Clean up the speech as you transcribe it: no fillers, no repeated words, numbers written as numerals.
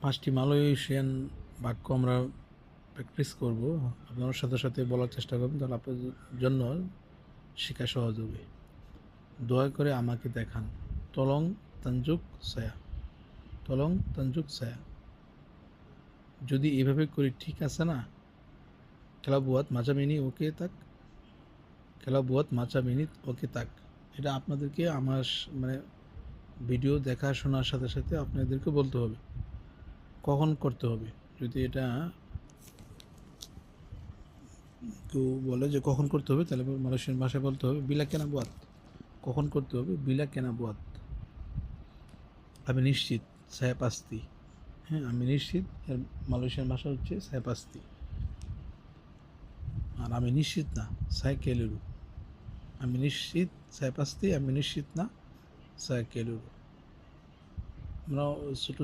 5টি মালয়েশিয়ান বাক্য আমরা প্র্যাকটিস করব। আপনার সাথে সাথে বলার চেষ্টা করবেন, তাহলে আপনার জন্য শেখা সহজ হবে। দয়া করে আমাকে দেখান। তলং তানজুক সায়া, তলং তানজুক সায়া। যদি এভাবে করি ঠিক আছে না? খেলা বুয়াত মাচা মিনি ওকে তাক, খেলা বুয়াত মাচা মিনি ওকে তাক। এটা আপনাদেরকে আমার মানে ভিডিও দেখা শোনার সাথে সাথে আপনাদেরকে বলতে হবে কখন করতে হবে। যদি এটা কেউ বলে যে কখন করতে হবে, তাহলে মালয়েশিয়ান ভাষায় বলতে হবে বিলা কেনা বুয়াত। কখন করতে হবে? বিলা কেনা বুয়াত। আমি নিশ্চিত, saya pasti। হ্যাঁ, আমি নিশ্চিত এর মালয়েশিয়ান ভাষা হচ্ছে saya pasti। আর আমি নিশ্চিত না, saya kelulu। আমি নিশ্চিত, saya pasti। আমি নিশ্চিত না, saya kelulu। আমরা ছোট